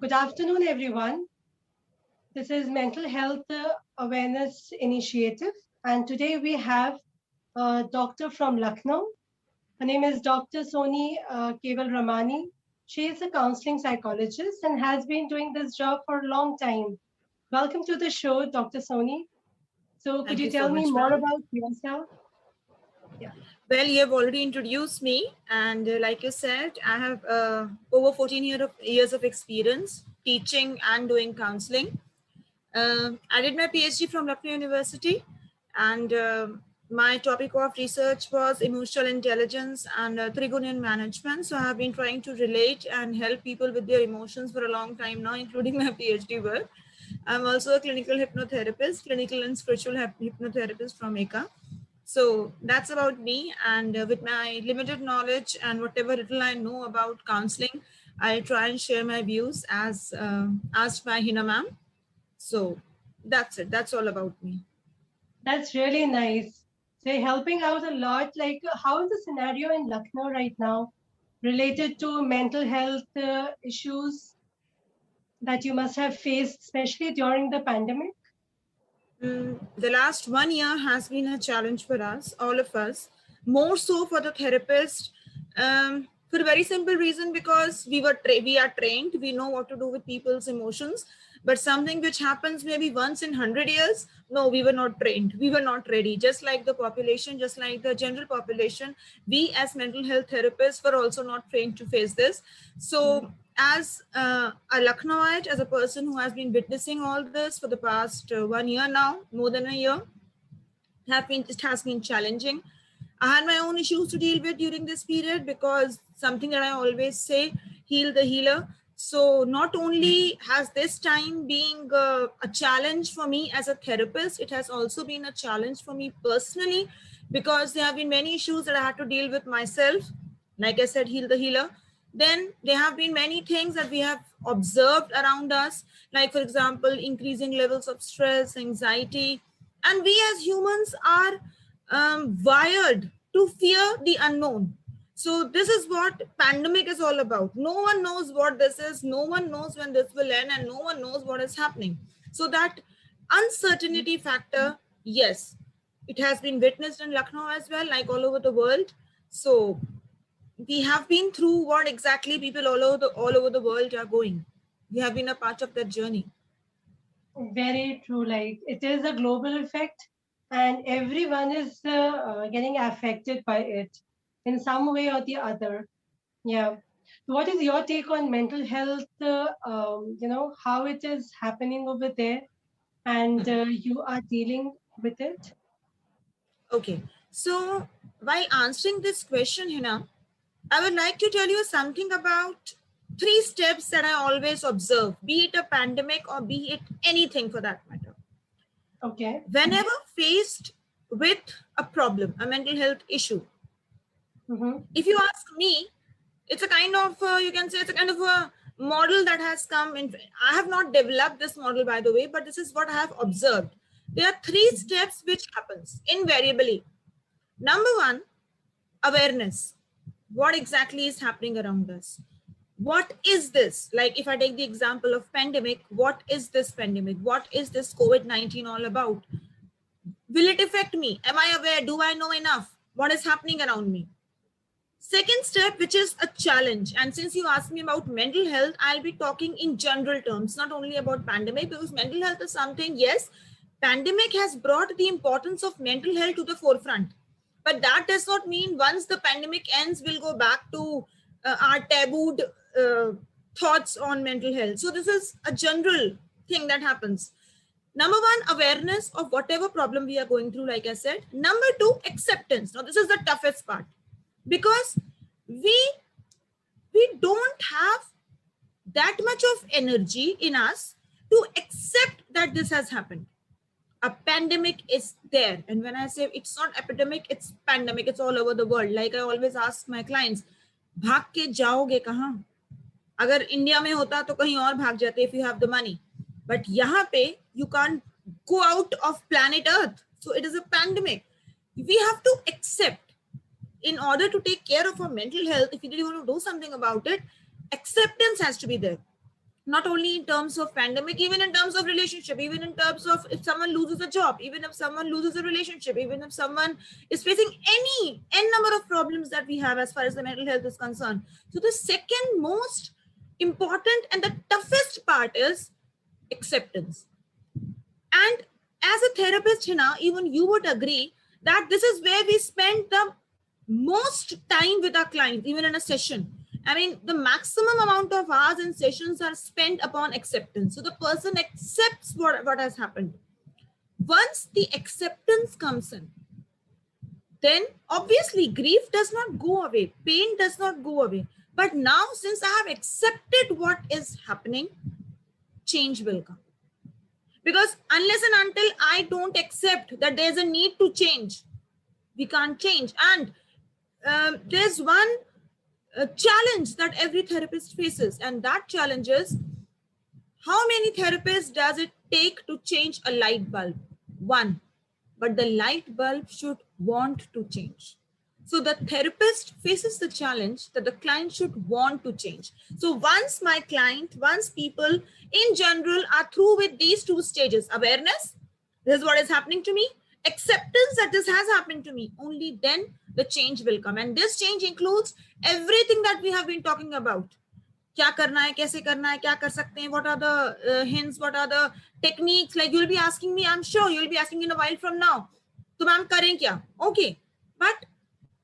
Good afternoon, everyone. This is Mental Health Awareness Initiative, and today we have a doctor from Lucknow. Her name is Dr. Soni Keval Ramani. She is a counseling psychologist and has been doing this job for a long time. Welcome to the show, Dr. Soni. So, could Thank you you so tell me much, more ma'am. about yourself? Yeah. Well, you have already introduced me, and like you said, I have over 14 years of experience teaching and doing counseling. I did my PhD from Lucknow University, and my topic of research was emotional intelligence and Trigonian management. So I have been trying to relate and help people with their emotions for a long time now, including my PhD work. I'm also a clinical hypnotherapist, clinical and spiritual hypnotherapist from ECA. So that's about me. And with my limited knowledge and whatever little I know about counseling, I'll try and share my views as asked by Hina ma'am. So that's it. That's all about me. That's really nice. So, you're helping out a lot. Like, how is the scenario in Lucknow right now related to mental health issues that you must have faced, especially during the pandemic? The last 1 year has been a challenge for us, all of us, more so for the therapist, for a very simple reason, because we are trained, we know what to do with people's emotions, but something which happens maybe once in 100 years, no, we were not trained, we were not ready. Just like the population, just like the general population, we as mental health therapists were also not trained to face this. So as a Lucknowite, as a person who has been witnessing all this for the past 1 year now, more than a year, it has been challenging. I had my own issues to deal with during this period, because something that I always say, heal the healer. So not only has this time being a challenge for me as a therapist, it has also been a challenge for me personally, because there have been many issues that I had to deal with myself. Like I said, heal the healer. Then there have been many things that we have observed around us, like, for example, increasing levels of stress, anxiety. And we as humans are wired to fear the unknown. So this is what pandemic is all about. No one knows what this is. No one knows when this will end, and no one knows what is happening. So that uncertainty factor, yes, it has been witnessed in Lucknow as well, like all over the world. So we have been through what exactly people all over the world are going. We have been a part of that journey. Very true. Like, it is a global effect, and everyone is getting affected by it in some way or the other. Yeah. What is your take on mental health? How it is happening over there, and you are dealing with it? Okay. So while answering this question, Hina, I would like to tell you something about 3 steps that I always observe, be it a pandemic or be it anything for that matter. Okay. Whenever faced with a problem, a mental health issue, Mm-hmm. if you ask me, it's a kind of, you can say it's a kind of a model that has come in. I have not developed this model, by the way, but this is what I have observed. There are 3 steps which happens invariably. Number one, awareness. What exactly is happening around us? What is this? Like, if I take the example of pandemic, what is this pandemic? What is this COVID-19 all about? Will it affect me? Am I aware? Do I know enough? What is happening around me? Second step, which is a challenge. And since you asked me about mental health, I'll be talking in general terms, not only about pandemic, because mental health is something, yes, pandemic has brought the importance of mental health to the forefront. But that does not mean once the pandemic ends, we'll go back to our tabooed thoughts on mental health. So this is a general thing that happens. Number one, awareness of whatever problem we are going through, like I said. Number two, acceptance. Now, this is the toughest part, because we don't have that much of energy in us to accept that this has happened. A pandemic is there, and when I say it's not epidemic, it's pandemic, it's all over the world. Like I always ask my clients, भाग के जाओगे कहाँ? अगर India में होता तो कहीं और भाग जाते, if you have the money, but यहाँ पे you can't go out of planet earth. So it is a pandemic. We have to accept, in order to take care of our mental health, if you really want to do something about it, acceptance has to be there. not only in terms of pandemic, even in terms of relationship, even in terms of if someone loses a job, even if someone loses a relationship, even if someone is facing n number of problems that we have as far as the mental health is concerned. So the second most important and the toughest part is acceptance. And as a therapist, Hina, even you would agree that this is where we spend the most time with our clients, even in a session. I mean, the maximum amount of hours in sessions are spent upon acceptance. So the person accepts what has happened. Once the acceptance comes in, then obviously grief does not go away, pain does not go away. But now, since I have accepted what is happening, change will come. Because unless and until I don't accept that there's a need to change, we can't change. And there's one challenge that every therapist faces, and that challenge is, how many therapists does it take to change a light bulb? One. But the light bulb should want to change. So the therapist faces the challenge that the client should want to change. So once my client, once people in general are through with these two stages, awareness, this is what is happening to me, acceptance that this has happened to me, only then the change will come. And this change includes everything that we have been talking about. क्या करना है, कैसे करना है, क्या कर सकते हैं, what are the hints, what are the techniques, like you'll be asking me, I'm sure you'll be asking in a while from now, तो मैम करें क्या? Okay, but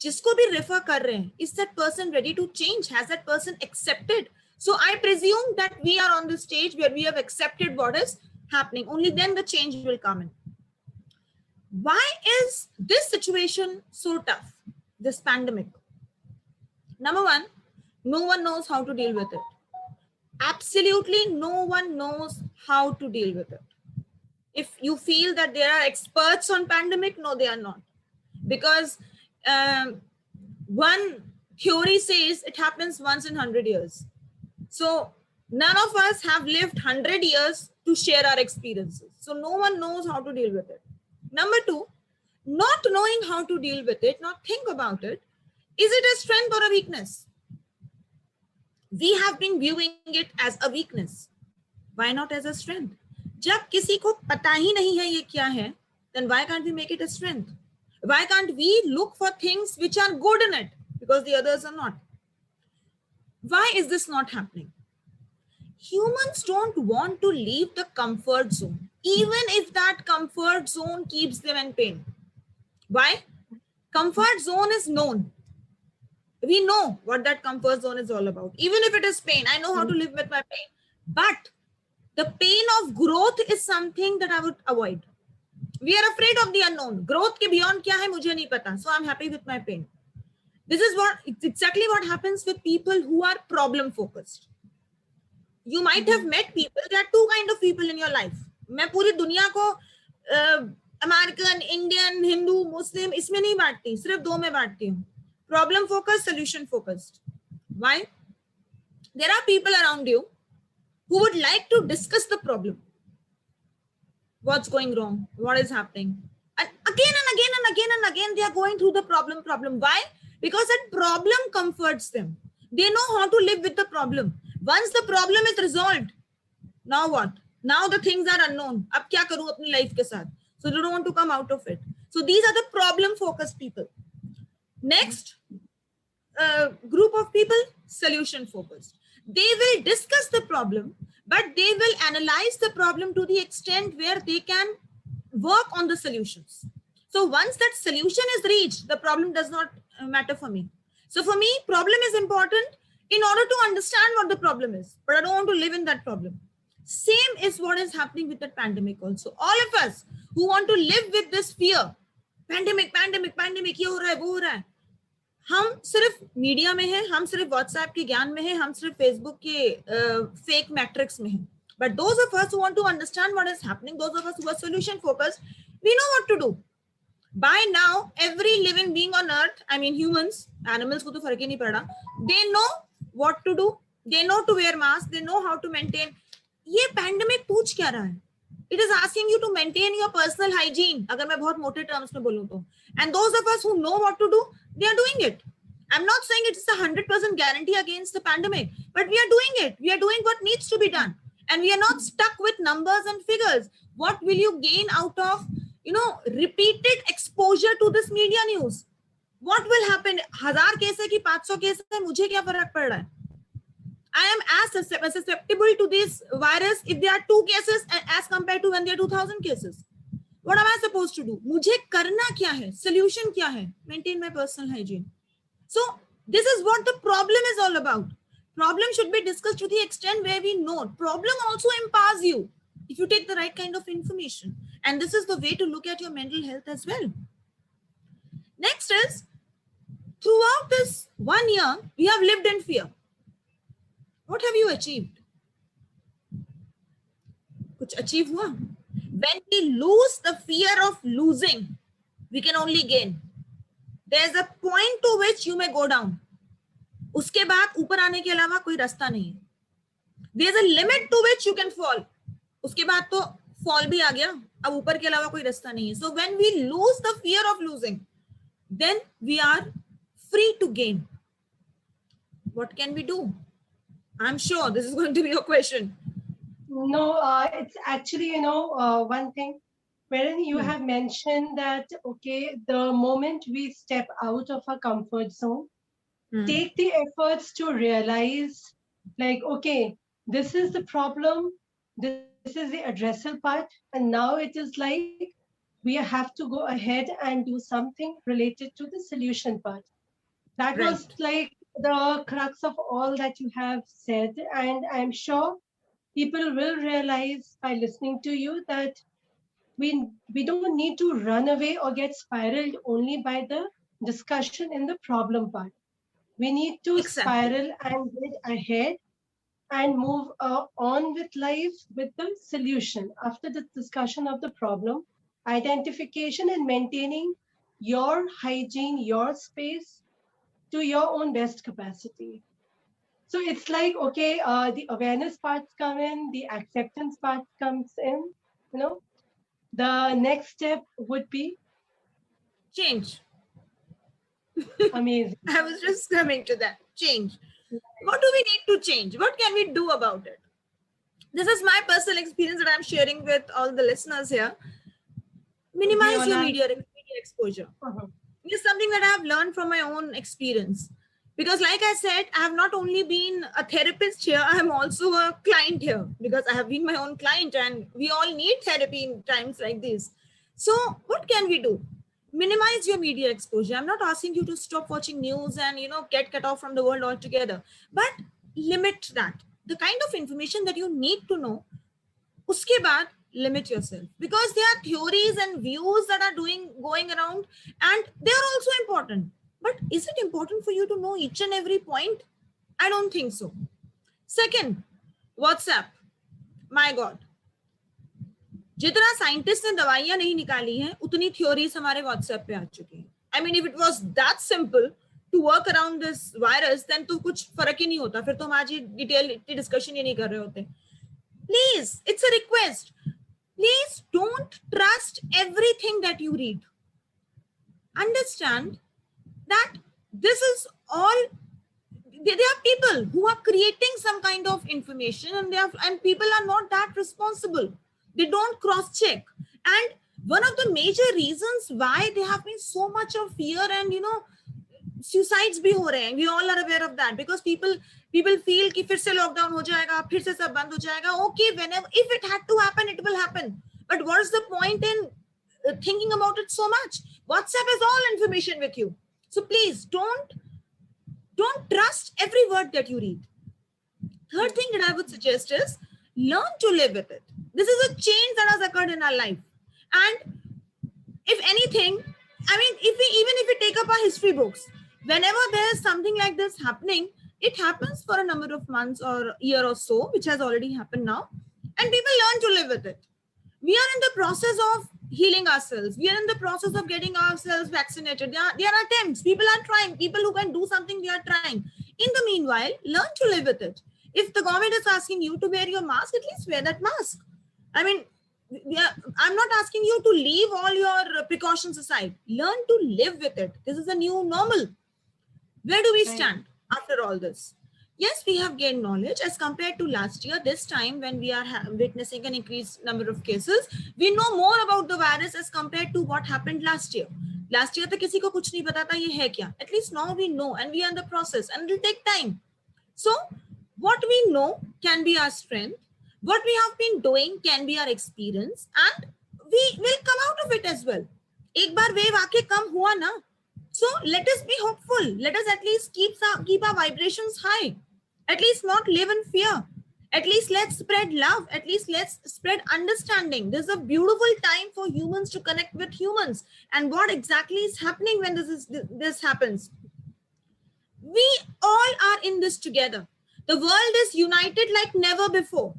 जिसको भी refer कर रहे हैं, is that person ready to change? Has that person accepted? So I presume that we are on the stage where we have accepted what is happening. Only then the change will come in. Why is this situation so tough, this pandemic? Number one, no one knows how to deal with it. Absolutely no one knows how to deal with it. If you feel that there are experts on pandemic, no, they are not. Because one theory says it happens once in 100 years. So none of us have lived 100 years to share our experiences. So no one knows how to deal with it. Number two, not knowing how to deal with it, not think about it. Is it a strength or a weakness? We have been viewing it as a weakness. Why not as a strength? जब किसी को पता ही नहीं है ये क्या है, then why can't we make it a strength? Why can't we look for things which are good in it because the others are not? Why is this not happening? Humans don't want to leave the comfort zone, even if that comfort zone keeps them in pain. Why? Comfort zone is known. We know what that comfort zone is all about. Even if it is pain, I know how to live with my pain. But the pain of growth is something that I would avoid. We are afraid of the unknown. Growth ke beyond kya hai, mujhe nahi pata. So I'm happy with my pain. This is exactly what happens with people who are problem focused. You might have met people. There are two kinds of people in your life. मैं पूरी दुनिया को American, Indian, Hindu, मुस्लिम इसमें नहीं बांटती, सिर्फ दो में बांटती हूँ. Problem focused, solution focused. Why? There are people around you who would like to discuss the problem. What's going wrong? What is happening? And again and again and again and again, they are going through the problem. Why? Because that problem comforts them. They know how to live with the problem. Once the problem is resolved, now what? Now the things are unknown. Ab kya karu apni life ke saath? So they don't want to come out of it. So these are the problem focused people. Next group of people, solution focused. They will discuss the problem, but they will analyze the problem to the extent where they can work on the solutions. So once that solution is reached, the problem does not matter for me. So for me, problem is important in order to understand what the problem is, but I don't want to live in that problem. Same is what is happening with the pandemic also. All of us who want to live with this fear, pandemic, ये हो रहा है, वो हो रहा है. हम सिर्फ मीडिया में हैं, हम सिर्फ व्हाट्सएप के ज्ञान में हैं, हम सिर्फ फेसबुक के फेक मैट्रिक्स में हैं. But those of us who want to understand what is happening, those of us who are solution focused, we know what to do. By now, every living being on earth, I mean humans, animals को तो फर्क ही नहीं पड़ रहा, they know what to do. They know to wear mask. They know how to maintain. ये pandemic पूछ क्या रहा है? It is asking you to maintain your personal hygiene. अगर मैं बहुत मोटे terms में बोलूँ तो. And those of us who know what to do, they are doing it. I'm not saying it's a 100% guarantee against the pandemic. but we are doing it. We are doing what needs to be done. And we are not stuck with numbers and figures. What will you gain out of, repeated exposure to this media news? What will happen? 1000 case है कि 500 case है, मुझे क्या फर्क पड़ रहा है? I am as susceptible to this virus if there are 2 cases as compared to when there are 2000 cases. What am I supposed to do? मुझे करना क्या है? Solution क्या है? Maintain my personal hygiene. So this is what the problem is all about. Problem should be discussed to the extent where we know. Problem also empowers you if you take the right kind of information. And this is the way to look at your mental health as well. Next is, throughout this 1 year, we have lived in fear. What have you achieved? Kuch achieve hua? When we lose the fear of losing, we can only gain. There's a point to which you may go down. उसके बाद ऊपर आने के अलावा कोई रास्ता नहीं है. There's a limit to which you can fall. उसके बाद तो fall भी आ गया. अब ऊपर के अलावा कोई रास्ता नहीं है. So when we lose the fear of losing, then we are free to gain. What can we do? I'm sure this is going to be your question. No, it's actually, one thing wherein you have mentioned that, okay, the moment we step out of our comfort zone, take the efforts to realize, like, okay, this is the problem, this is the addressable part, and now it is like we have to go ahead and do something related to the solution part. That was like the crux of all that you have said, and I'm sure people will realize by listening to you that we don't need to run away or get spiraled only by the discussion in the problem part. We need to spiral and get ahead and move on with life with the solution. After the discussion of the problem, identification and maintaining your hygiene, your space to your own best capacity. So it's like, okay, the awareness parts come in, the acceptance part comes in, The next step would be change. Amazing. I was just coming to that. Change. What do we need to change? What can we do about it? This is my personal experience that I'm sharing with all the listeners here. Minimize your media exposure. It's something that I have learned from my own experience. Because like I said, I have not only been a therapist here, I am also a client here because I have been my own client and we all need therapy in times like this. So what can we do? Minimize your media exposure. I'm not asking you to stop watching news and, get cut off from the world altogether, but limit that. The kind of information that you need to know, uske baad, limit yourself, because there are theories and views that are going around and they are also important. But is it important for you to know each and every point? I don't think so. Second, WhatsApp. My God. जितना scientist ने दवाइयां नहीं निकाली हैं, उतनी theories हमारे WhatsApp पे आ चुकी हैं. I mean, if it was that simple to work around this virus, then तो कुछ फर्क ही नहीं होता. फिर तो हम आज ही डिटेल डिस्कशन ही नहीं कर रहे होते. Please, it's a request. Please don't trust everything that you read. Understand that this is all, there are people who are creating some kind of information and people are not that responsible. They don't cross-check. And one of the major reasons why there have been so much of fear and, suicides bhi ho rahe hain. We all are aware of that because people feel कि फिर से lockdown हो जाएगा, फिर से सब बंद हो जाएगा. Okay, if it had to happen, it will happen. But what's the point in thinking about it so much? WhatsApp is all information with you. So please don't trust every word that you read. Third thing that I would suggest is learn to live with it. This is a change that has occurred in our life. And if anything, I mean, even if we take up our history books, whenever there is something like this happening, it happens for a number of months or year or so, which has already happened now. And people learn to live with it. We are in the process of healing ourselves. We are in the process of getting ourselves vaccinated. There are attempts. People are trying. People who can do something, they are trying. In the meanwhile, learn to live with it. If the government is asking you to wear your mask, at least wear that mask. I mean, I'm not asking you to leave all your precautions aside. Learn to live with it. This is a new normal. Where do we stand after all this? Yes, we have gained knowledge as compared to last year. This time when we are witnessing an increased number of cases, we know more about the virus as compared to what happened last year. Last year तो किसी को कुछ नहीं पता था ये है क्या. At least now we know and we are in the process and it will take time. So what we know can be our strength. What we have been doing can be our experience and we will come out of it as well. एक बार wave आके कम हुआ ना. So let us be hopeful. Let us at least keep our vibrations high. At least not live in fear. At least let's spread love. At least let's spread understanding. This is a beautiful time for humans to connect with humans. And what exactly is happening when this happens? We all are in this together. The world is united like never before.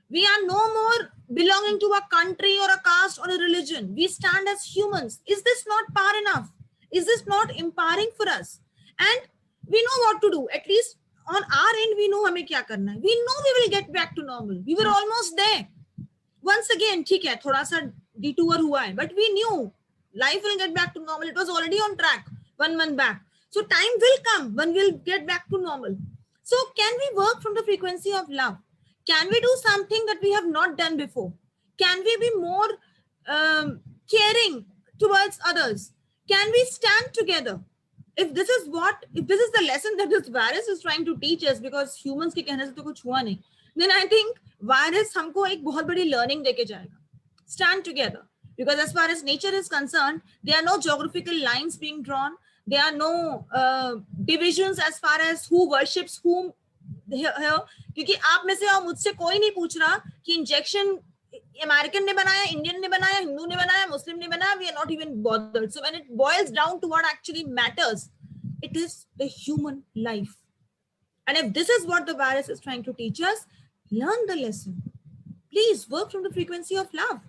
We are no more belonging to a country or a caste or a religion. We stand as humans. Is this not power enough? Is this not empowering for us? And we know what to do. At least on our end, we know हमें क्या करना है. We know we will get back to normal. We were almost there. Once again, ठीक है, थोड़ा सा detour हुआ है, but we knew life will get back to normal. It was already on track 1 month back. So time will come when we'll get back to normal. So can we work from the frequency of love? Can we do something that we have not done before? Can we be more caring towards others? Can we stand together? If this is the lesson that this virus is trying to teach us, because humans के कहने से तो कुछ हुआ नहीं, then I think virus हमको एक बहुत बड़ी learning देके जाएगा. Stand together, because as far as nature is concerned, there are no geographical lines being drawn. There are no divisions as far as who worships whom here. क्योंकि आप में से और मुझसे कोई नहीं पूछ रहा कि इंजेक्शन अमेरिकन ने बनाया, इंडियन ने बनाया, हिंदू ने बनाया, मुस्लिम ने बनाया. We are not even bothered. So when it boils down to what actually matters, it is the human life. And if this is what the virus is trying to teach us, learn the lesson. Please work from the frequency of love.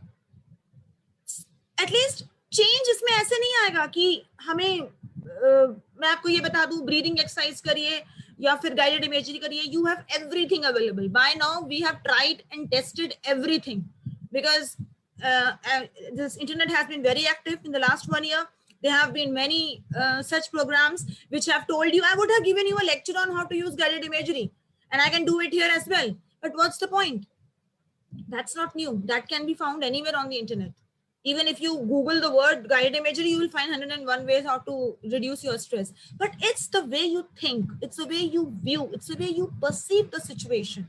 At least change इसमें ऐसे नहीं आएगा कि हमें मैं आपको ये बता दूं breathing exercise करिए या फिर guided imagery करिए. You have everything available. By now we have tried and tested everything, because this internet has been very active in the last 1 year. There have been many such programs which have told you. I would have given you a lecture on how to use guided imagery, and I can do it here as well. But what's the point? That's not new. That can be found anywhere on the internet. Even if you Google the word guided imagery, you will find 101 ways how to reduce your stress. But it's the way you think, it's the way you view, it's the way you perceive the situation.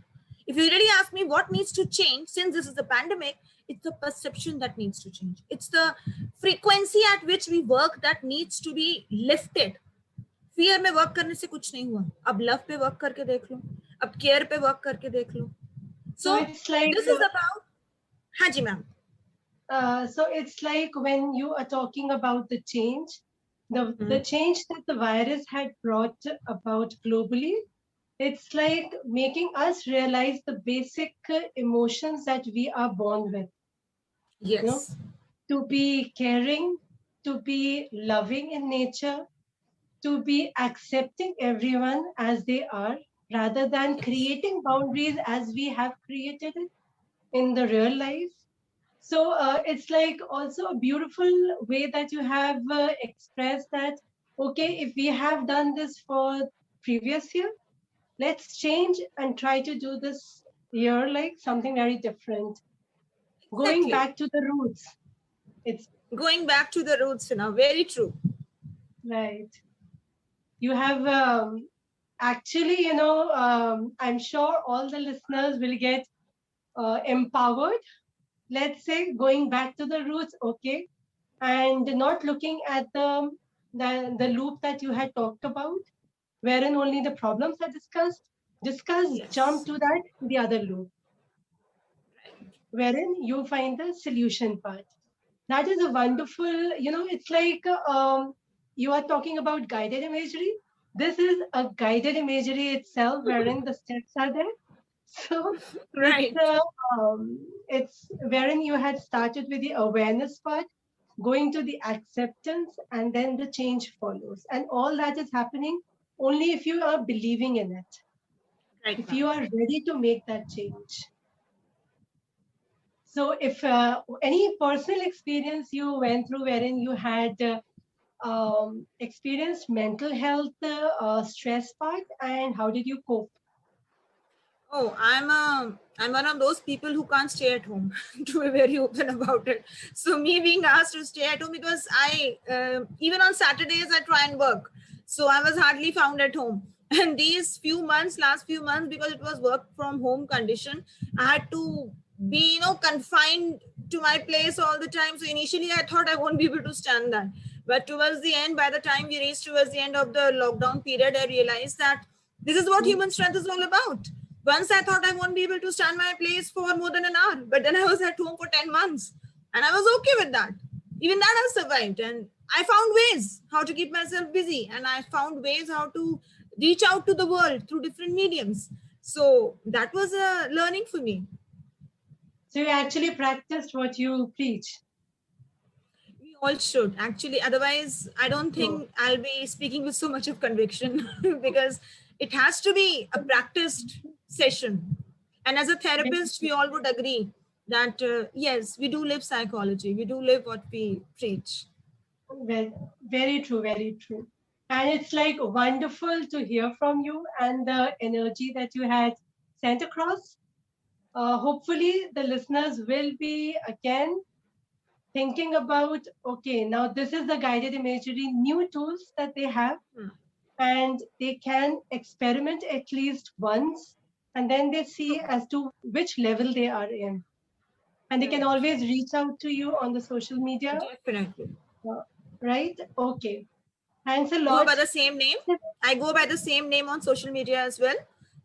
If you really ask me what needs to change, since this is a pandemic, it's the perception that needs to change. It's the frequency at which we work that needs to be lifted. Fear में work करने से कुछ नहीं हुआ. अब love पे work करके देख लो. अब care पे work करके देख लो. So it's like, this is about. हाँ जी ma'am. So it's like when you are talking about the change, the change that the virus had brought about globally, it's like making us realize the basic emotions that we are born with. Yes. You know, to be caring, to be loving in nature, to be accepting everyone as they are, rather than creating boundaries as we have created it in the real life. So it's like also a beautiful way that you have expressed that, okay, if we have done this for previous year, let's change and try to do this year like something very different. Exactly. Going back to the roots. It's going back to the roots now. Very true. Right. You have actually, I'm sure all the listeners will get empowered. Let's say going back to the roots, okay, and not looking at the loop that you had talked about, wherein only the problems are discussed, yes. Jump to the other loop, wherein you find the solution part. That is a wonderful, it's like you are talking about guided imagery. This is a guided imagery itself, wherein the steps are there. So right. It's wherein you had started with the awareness part, going to the acceptance, and then the change follows. And all that is happening only if you are believing in it. Right. If you are ready to make that change. So if any personal experience you went through wherein you had experienced mental health stress part, and how did you cope? Oh, I'm one of those people who can't stay at home, to be very open about it. So me being asked to stay at home, because I even on Saturdays I try and work, so I was hardly found at home. And these last few months, because it was work from home condition, I had to be, confined to my place all the time. So initially I thought I won't be able to stand that, but towards the end, by the time we reached towards the end of the lockdown period, I realized that this is what human strength is all about. Once I thought I won't be able to stand my place for more than an hour, but then I was at home for 10 months and I was okay with that. Even that I survived, and I found ways how to keep myself busy, and I found ways how to reach out to the world through different mediums. So that was a learning for me. So you actually practiced what you preach. We all should actually, otherwise I don't think I'll be speaking with so much of conviction because it has to be a practiced session. And as a therapist, we all would agree that yes, we do live psychology, we do live what we preach. Well, very true, very true. And it's like wonderful to hear from you and the energy that you had sent across. Hopefully, the listeners will be again thinking about, okay, now this is the guided imagery, new tools that they have, and they can experiment at least once, and then they see as to which level they are in. And they can always reach out to you on the social media. Definitely. Right? Okay. Thanks a Go lot. by the same name. I go by the same name on social media as well.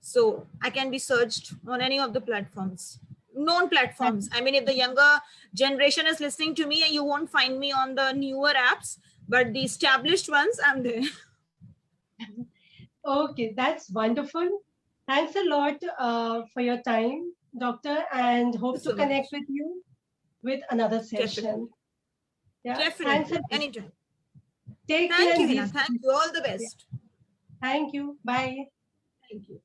So I can be searched on any of the platforms, known platforms. I mean, if the younger generation is listening to me, you won't find me on the newer apps, but the established ones, I'm there. Okay, that's wonderful. Thanks a lot for your time, Doctor, and hope to connect with you with another session. Definitely. Yeah, Definitely. thanks a lot. Anytime. Take Thank care. you, Hina. Thank you. All the best. Thank you. Bye. Thank you.